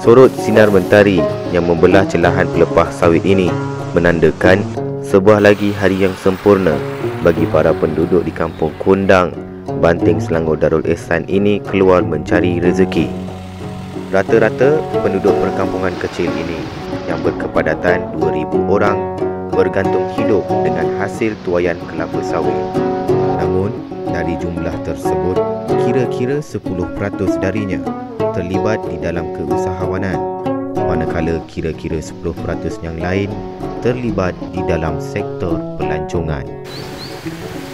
Sorot sinar mentari yang membelah celahan pelepah sawit ini menandakan sebuah lagi hari yang sempurna bagi para penduduk di Kampung Kundang, Banting Selangor Darul Ihsan ini keluar mencari rezeki. Rata-rata penduduk perkampungan kecil ini yang berkepadatan 2,000 orang bergantung hidup dengan hasil tuaian kelapa sawit. Namun, dari jumlah tersebut, kira-kira 10% darinya terlibat di dalam keusahawanan, manakala kira-kira 10% yang lain terlibat di dalam sektor pelancongan.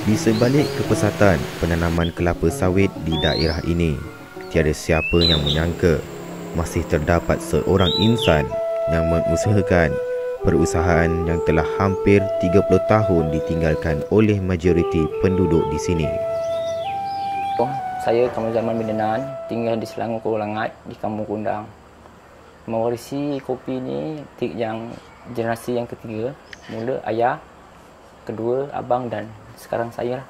Di sebalik kepesatan penanaman kelapa sawit di daerah ini, tiada siapa yang menyangka masih terdapat seorang insan yang mengusahakan perusahaan yang telah hampir 30 tahun ditinggalkan oleh majoriti penduduk di sini. Saya Kamarul Zaman bin Danan, tinggal di Selangor Kolangat di Kampung Kundang. Mewarisi kopi ini yang generasi yang ketiga, mula ayah, kedua abang dan sekarang saya.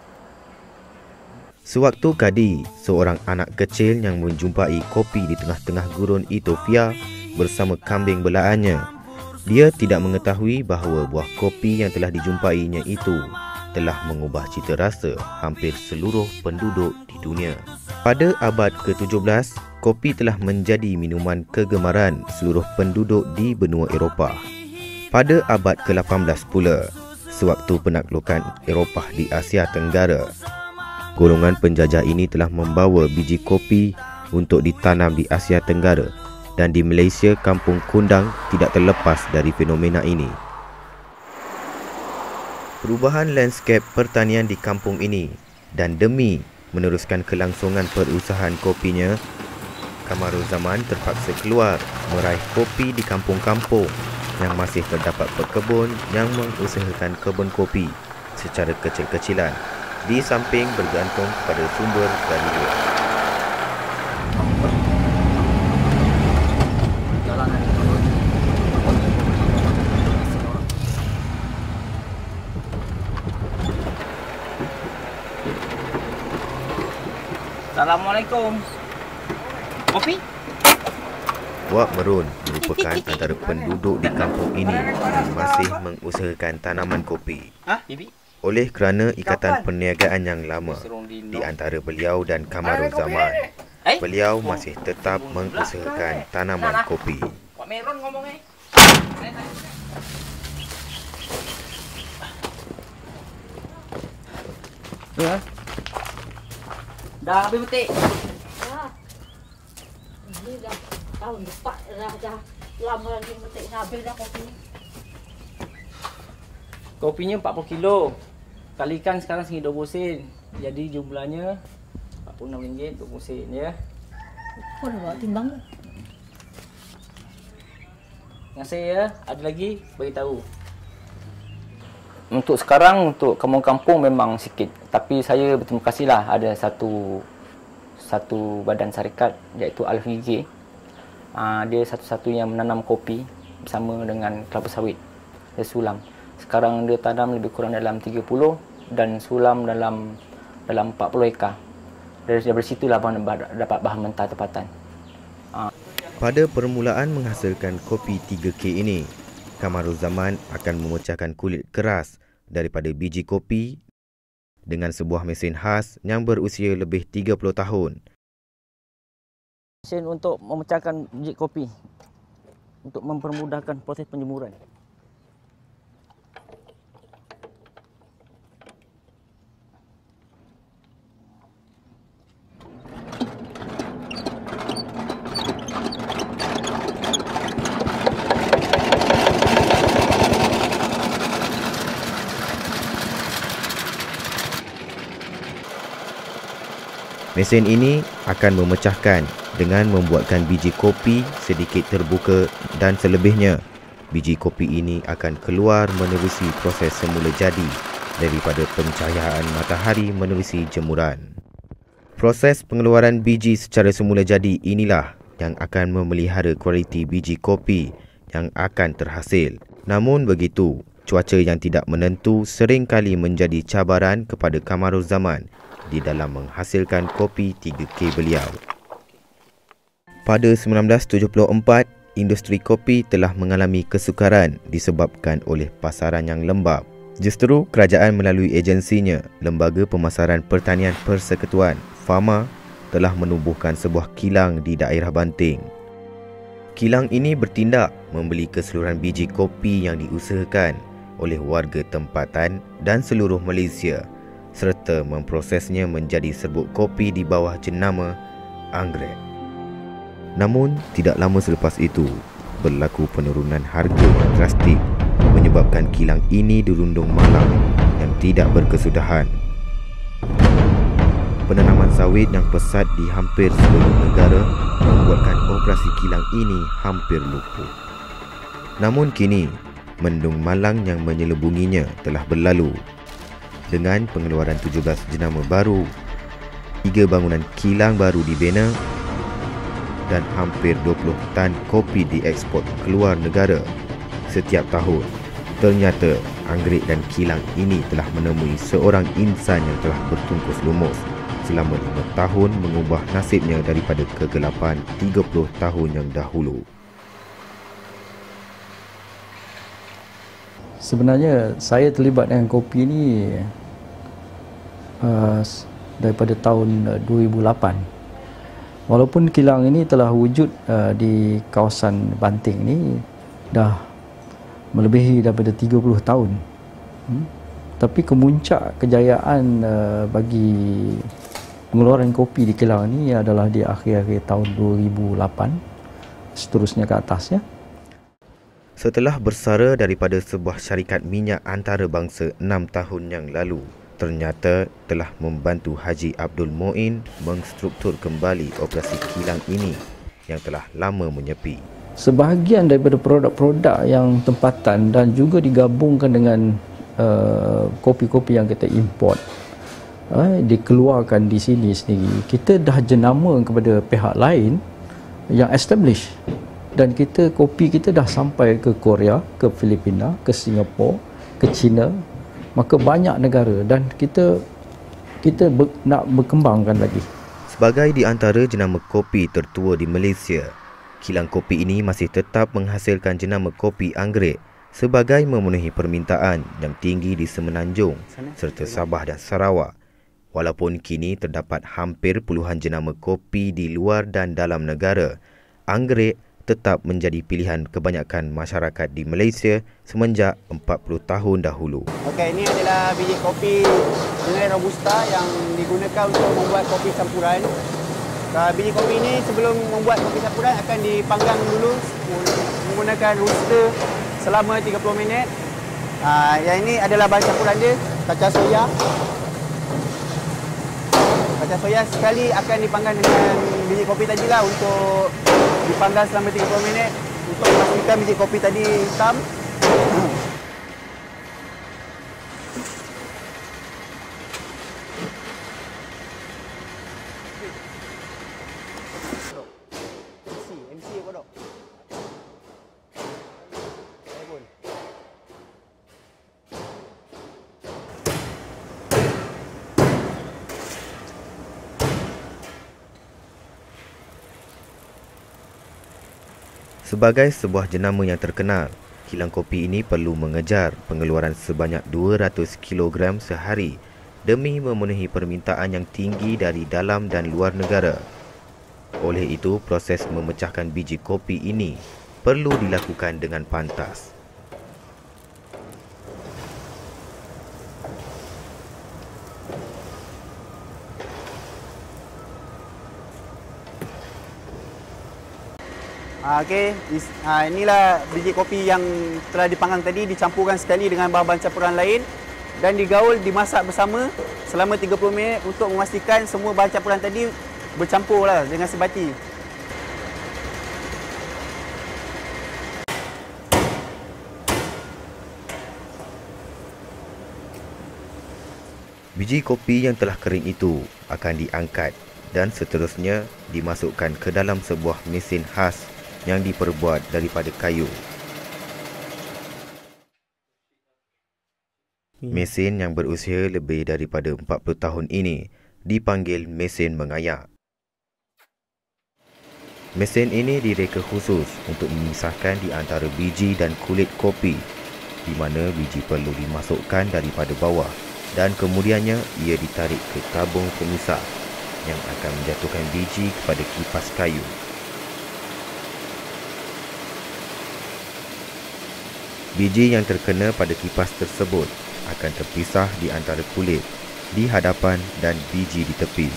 Sewaktu Kadi, seorang anak kecil yang menjumpai kopi di tengah-tengah gurun Ethiopia bersama kambing belaannya, dia tidak mengetahui bahawa buah kopi yang telah dijumpainya itu telah mengubah cita rasa hampir seluruh penduduk di dunia. Pada abad ke-17, kopi telah menjadi minuman kegemaran seluruh penduduk di benua Eropah. Pada abad ke-18 pula, sewaktu penaklukan Eropah di Asia Tenggara, golongan penjajah ini telah membawa biji kopi untuk ditanam di Asia Tenggara, dan di Malaysia, Kampung Kundang tidak terlepas dari fenomena ini. Perubahan lanskap pertanian di kampung ini dan demi meneruskan kelangsungan perusahaan kopinya, Kamarul Zaman terpaksa keluar meraih kopi di kampung-kampung yang masih terdapat pekebun yang mengusahakan kebun kopi secara kecil-kecilan, di samping bergantung pada sumber dari luar. Assalamualaikum. Kopi? Wak Merun merupakan antara penduduk di kampung ini yang masih mengusahakan tanaman kopi. Oleh kerana ikatan perniagaan yang lama di antara beliau dan Kamarul Zaman, beliau masih tetap mengusahakan tanaman kopi. Wak Merun ngomongnya. Dah habis petik. Ini dah tahun depan dah lama lagi petik habis dah kopi. Kopinya 40 kilo. Kalikan sekarang RM20 sen. Jadi jumlahnya RM46 20 sen ya. Kau dah bawa timbang ke? Dengan saya ya, ada lagi beritahu. Untuk sekarang, untuk kampung-kampung memang sikit. Tapi saya berterima kasihlah ada satu badan syarikat iaitu Al-Fiji. Dia satu-satunya menanam kopi bersama dengan kelapa sawit. Dia sulam. Sekarang dia tanam lebih kurang dalam 30 dan sulam dalam 40 ekar. Dari situlah dapat bahan mentah tempatan. Pada permulaan menghasilkan kopi 3K ini, Kamarul Zaman akan memecahkan kulit keras daripada biji kopi dengan sebuah mesin khas yang berusia lebih 30 tahun. Mesin untuk memecahkan biji kopi untuk mempermudahkan proses penjemuran. Mesin ini akan memecahkan dengan membuatkan biji kopi sedikit terbuka dan selebihnya, biji kopi ini akan keluar menerusi proses semula jadi daripada pencahayaan matahari menerusi jemuran. Proses pengeluaran biji secara semula jadi inilah yang akan memelihara kualiti biji kopi yang akan terhasil. Namun begitu, cuaca yang tidak menentu seringkali menjadi cabaran kepada Kamarul Zaman di dalam menghasilkan kopi 3K beliau. Pada 1974, industri kopi telah mengalami kesukaran disebabkan oleh pasaran yang lembab. Justru kerajaan melalui agensinya, Lembaga Pemasaran Pertanian Persekutuan (FAMA) telah menubuhkan sebuah kilang di daerah Banting. Kilang ini bertindak membeli keseluruhan biji kopi yang diusahakan oleh warga tempatan dan seluruh Malaysia serta memprosesnya menjadi serbuk kopi di bawah jenama anggrek. Namun, tidak lama selepas itu, berlaku penurunan harga yang drastik menyebabkan kilang ini dirundung malang yang tidak berkesudahan. Penanaman sawit yang pesat di hampir seluruh negara membuatkan operasi kilang ini hampir lumpuh. Namun kini, mendung malang yang menyelubunginya telah berlalu. Dengan pengeluaran 17 jenama baru, 3 bangunan kilang baru dibina dan hampir 20 tan kopi dieksport keluar negara setiap tahun. Ternyata anggrek dan kilang ini telah menemui seorang insan yang telah bertungkus lumus selama 5 tahun mengubah nasibnya daripada kegelapan 30 tahun yang dahulu. Sebenarnya saya terlibat dengan kopi ini daripada tahun 2008. Walaupun kilang ini telah wujud di kawasan Banting ini dah melebihi daripada 30 tahun. Tapi kemuncak kejayaan bagi pengeluaran kopi di kilang ini adalah di akhir-akhir tahun 2008, seterusnya ke atasnya. Setelah bersara daripada sebuah syarikat minyak antarabangsa 6 tahun yang lalu, ternyata telah membantu Haji Abdul Moin mengstruktur kembali operasi kilang ini yang telah lama menyepi. Sebahagian daripada produk-produk yang tempatan dan juga digabungkan dengan kopi-kopi yang kita import dikeluarkan di sini sendiri. Kita dah jenama kepada pihak lain yang established, dan kopi kita dah sampai ke Korea, ke Filipina, ke Singapura, ke China, maka banyak negara, dan kita nak berkembangkan lagi. Sebagai di antara jenama kopi tertua di Malaysia, kilang kopi ini masih tetap menghasilkan jenama kopi anggrek sebagai memenuhi permintaan yang tinggi di Semenanjung serta Sabah dan Sarawak. Walaupun kini terdapat hampir puluhan jenama kopi di luar dan dalam negara, anggrek tetap menjadi pilihan kebanyakan masyarakat di Malaysia semenjak 40 tahun dahulu. Okey, ini adalah biji kopi Sungai Robusta yang digunakan untuk membuat kopi campuran. Biji kopi ini sebelum membuat kopi campuran akan dipanggang dulu menggunakan roaster selama 30 minit. Yang ini adalah bahan campuran dia, kacang soya. Kacang soya sekali akan dipanggang dengan biji kopi tadi lah untuk dipanggang selama 30 minit untuk memastikan biji kopi tadi hitam. MC apa dok? Sebagai sebuah jenama yang terkenal, kilang kopi ini perlu mengejar pengeluaran sebanyak 200 kg sehari demi memenuhi permintaan yang tinggi dari dalam dan luar negara. Oleh itu, proses memecahkan biji kopi ini perlu dilakukan dengan pantas. Okey, inilah biji kopi yang telah dipanggang tadi, dicampurkan sekali dengan bahan-bahan campuran lain dan digaul, dimasak bersama selama 30 minit untuk memastikan semua bahan campuran tadi bercampur lah dengan sebati. Biji kopi yang telah kering itu akan diangkat dan seterusnya dimasukkan ke dalam sebuah mesin khas yang diperbuat daripada kayu. Mesin yang berusia lebih daripada 40 tahun ini dipanggil mesin mengayak. Mesin ini direka khusus untuk memisahkan di antara biji dan kulit kopi, di mana biji perlu dimasukkan daripada bawah dan kemudiannya ia ditarik ke tabung pemisah yang akan menjatuhkan biji kepada kipas kayu. Biji yang terkena pada kipas tersebut akan terpisah di antara kulit di hadapan dan biji di tepi.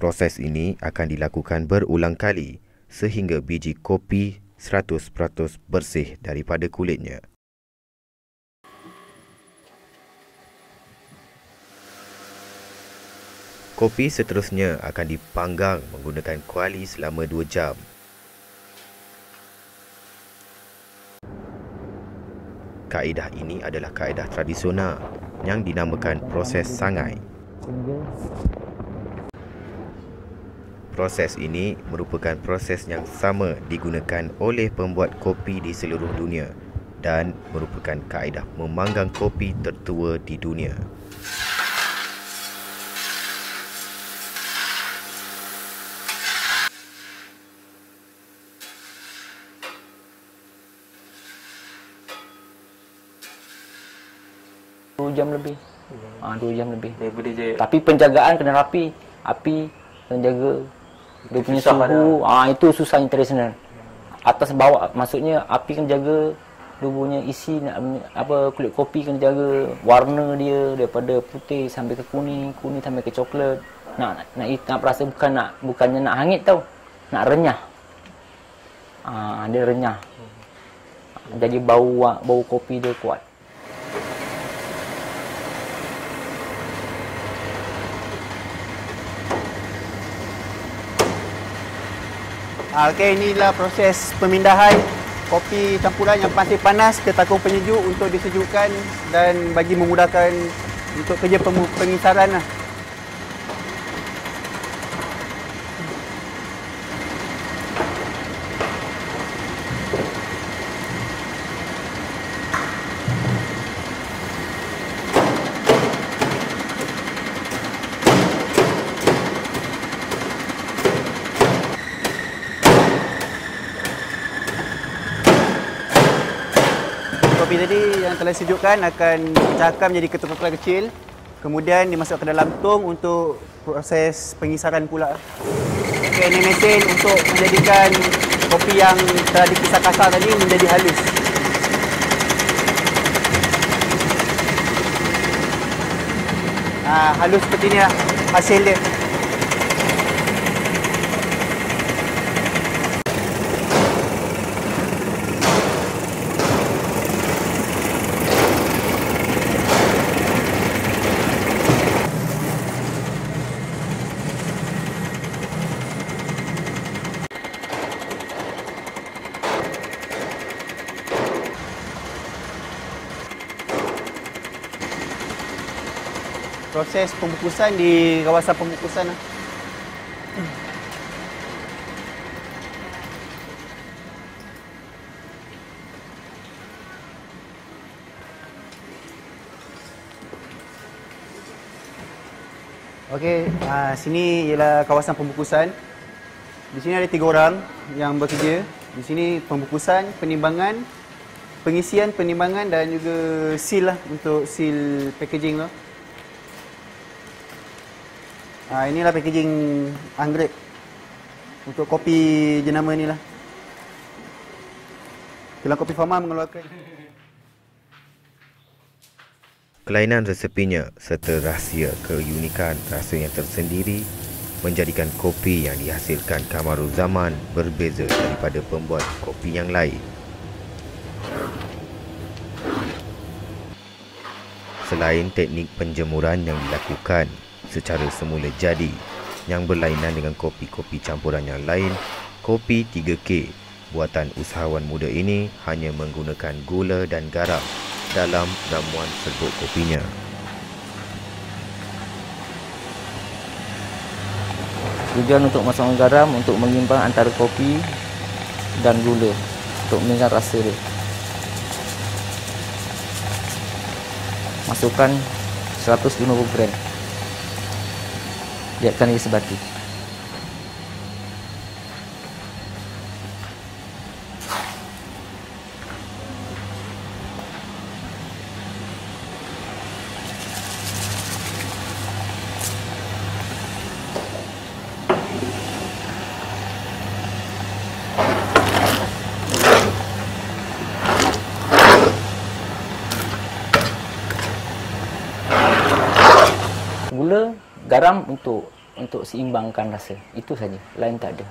Proses ini akan dilakukan berulang kali sehingga biji kopi 100% bersih daripada kulitnya. Kopi seterusnya akan dipanggang menggunakan kuali selama 2 jam. Kaedah ini adalah kaedah tradisional yang dinamakan proses sangai. Proses ini merupakan proses yang sama digunakan oleh pembuat kopi di seluruh dunia dan merupakan kaedah memanggang kopi tertua di dunia. Jam lebih. 2 jam lebih. Tapi penjagaan kena rapi. Api kena jaga. Dia punya suhu. Itu susahnya tradisional. Atas bawah, maksudnya api kena jaga. Dia punya isi kulit kopi kena jaga. Warna dia daripada putih sampai ke kuning, kuning sampai ke coklat. Nak rasa bukannya nak hangit tau. Nak renyah. Dia renyah. Jadi bau kopi dia kuat. Okey, inilah proses pemindahan kopi campuran yang masih panas ke takung penyejuk untuk disejukkan dan bagi memudahkan untuk kerja pengisaran lah. Kopi tadi yang telah disejukkan akan dipecahkan menjadi ketul-ketul kecil, kemudian dimasukkan ke dalam tong untuk proses pengisaran pula. Okey, ini mesin untuk menjadikan kopi yang telah dikisar kasar tadi menjadi halus. Halus seperti ini lah hasil dia. Proses pembungkusan di kawasan pembungkusan. Okey, sini ialah kawasan pembungkusan. Di sini ada 3 orang yang bekerja. Di sini pembungkusan, penimbangan, pengisian, penimbangan dan juga seal lah untuk seal packaging tu. Inilah packaging anggrek untuk kopi jenama ni lah. Kilang Kopi Fama mengeluarkan. Kelainan resepinya serta rahsia keunikan rasa yang tersendiri menjadikan kopi yang dihasilkan Kamaruzaman berbeza daripada pembuat kopi yang lain. Selain teknik penjemuran yang dilakukan secara semula jadi yang berlainan dengan kopi-kopi campuran yang lain, kopi 3K buatan usahawan muda ini hanya menggunakan gula dan garam dalam ramuan serbuk kopinya. Tujuan untuk masukkan garam untuk mengimbang antara kopi dan gula untuk meningkatkan rasa dia. Masukkan 150 gram. Biarkan dia sebati. Gula, garam untuk seimbangkan rasa. Itu saja, lain tak ada.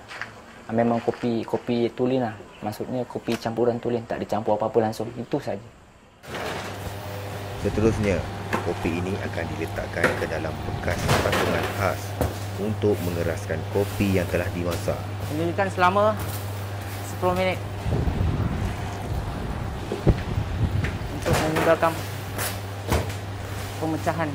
Memang kopi tulen lah. Maksudnya kopi campuran tulen, tak dicampur apa-apa langsung. Itu saja. Seterusnya, kopi ini akan diletakkan ke dalam bekas patungan khas untuk mengeraskan kopi yang telah dimasak. Didihkan selama 10 minit untuk memudahkan pemecahan.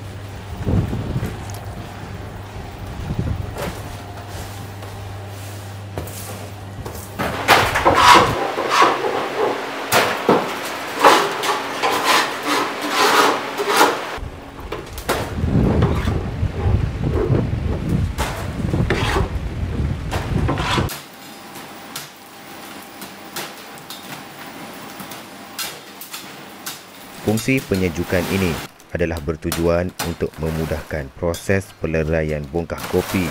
Fungsi penyejukan ini adalah bertujuan untuk memudahkan proses peleraian bongkah kopi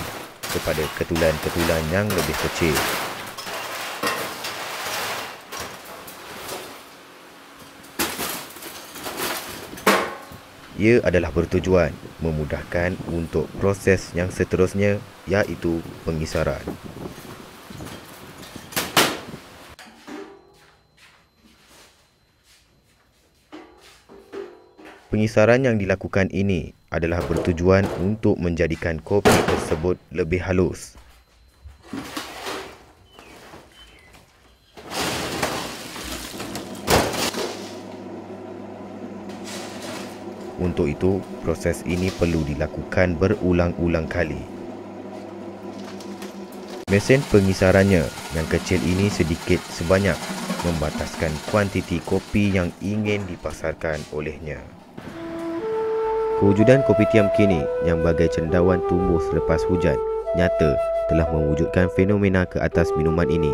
kepada ketulan-ketulan yang lebih kecil. Ia adalah bertujuan memudahkan untuk proses yang seterusnya, iaitu pengisaran. Pengisaran yang dilakukan ini adalah bertujuan untuk menjadikan kopi tersebut lebih halus. Untuk itu, proses ini perlu dilakukan berulang-ulang kali. Mesin pengisarannya yang kecil ini sedikit sebanyak membataskan kuantiti kopi yang ingin dipasarkan olehnya. Kewujudan kopitiam kini yang bagai cendawan tumbuh selepas hujan nyata telah mewujudkan fenomena ke atas minuman ini.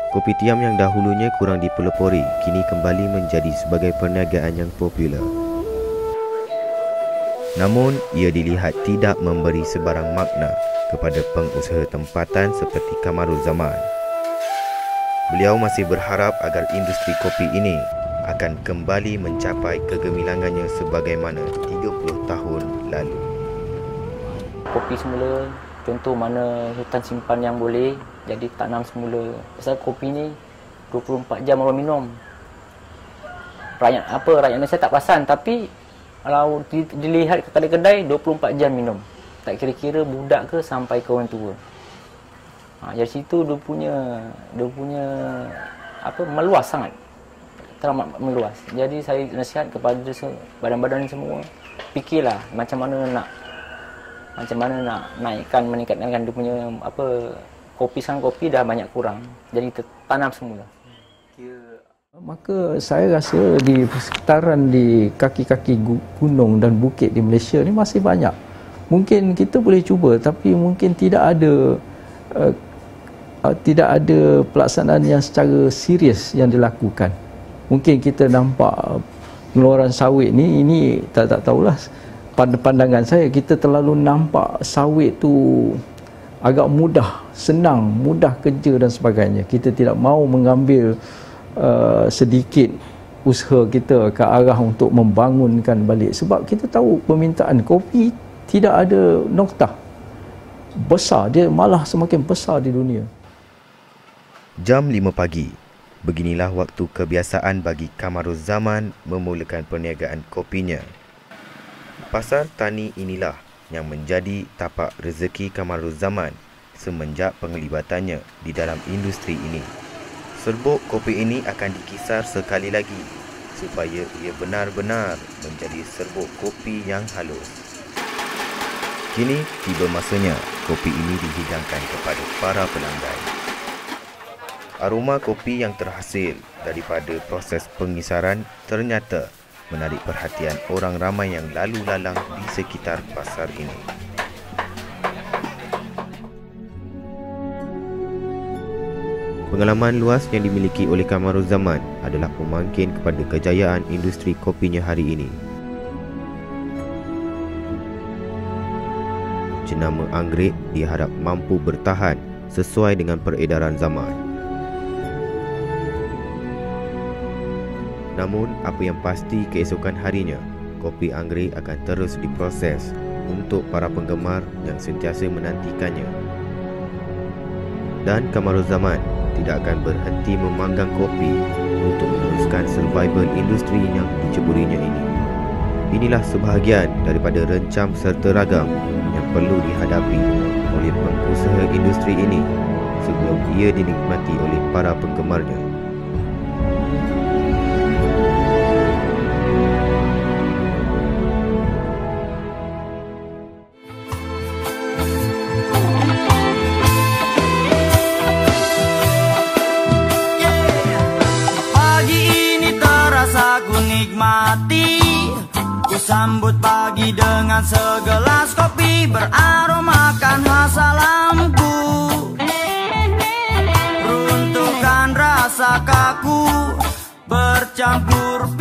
Kopitiam yang dahulunya kurang dipelopori kini kembali menjadi sebagai perniagaan yang popular. Namun, ia dilihat tidak memberi sebarang makna kepada pengusaha tempatan seperti Kamaruzzaman. Beliau masih berharap agar industri kopi ini akan kembali mencapai kegemilangannya sebagaimana 30 tahun lalu. Kopi semula, contoh mana hutan simpan yang boleh, jadi tanam semula. Pasal kopi ni 24 jam orang minum. Rakyat Malaysia tak perasan, tapi kalau dilihat ke kedai-kedai 24 jam minum. Tak kira-kira budak ke sampai ke orang tua. Dari situ dia punya meluas sangat. Teramat meluas. Jadi saya nasihat kepada badan-badan semua, fikirlah macam mana nak meningkatkan dia punya kopi dah banyak kurang. Jadi tanam semula. Maka saya rasa di sekitaran di kaki-kaki gunung dan bukit di Malaysia ni masih banyak. Mungkin kita boleh cuba, tapi mungkin tidak ada pelaksanaan yang secara serius yang dilakukan. Mungkin kita nampak pengeluaran sawit ni, ini tak tahulah, pada pandangan saya kita terlalu nampak sawit tu agak mudah, senang, mudah kerja dan sebagainya. Kita tidak mahu mengambil sedikit usaha kita ke arah untuk membangunkan balik, sebab kita tahu permintaan kopi tidak ada noktah besar, dia malah semakin besar di dunia. Jam 5 pagi, beginilah waktu kebiasaan bagi Kamaruzzaman memulakan perniagaan kopinya. Pasar tani inilah yang menjadi tapak rezeki Kamaruzzaman semenjak penglibatannya di dalam industri ini. Serbuk kopi ini akan dikisar sekali lagi supaya ia benar-benar menjadi serbuk kopi yang halus. Kini tiba masanya kopi ini dihidangkan kepada para pelanggan. Aroma kopi yang terhasil daripada proses pengisaran ternyata menarik perhatian orang ramai yang lalu lalang di sekitar pasar ini. Pengalaman luas yang dimiliki oleh Kamaruzzaman adalah pemangkin kepada kejayaan industri kopinya hari ini. Jenama anggrek diharap mampu bertahan sesuai dengan peredaran zaman. Namun, apa yang pasti keesokan harinya, kopi anggrek akan terus diproses untuk para penggemar yang sentiasa menantikannya. Dan Kamaruzzaman tidak akan berhenti memanggang kopi untuk meneruskan survival industri yang diceburinya ini. Inilah sebahagian daripada rencam serta ragam yang perlu dihadapi oleh pengusaha industri ini sebelum ia dinikmati oleh para penggemarnya. Sambut pagi dengan segelas kopi beraromakan khas alamku. Runtuhkan rasa kaku bercampur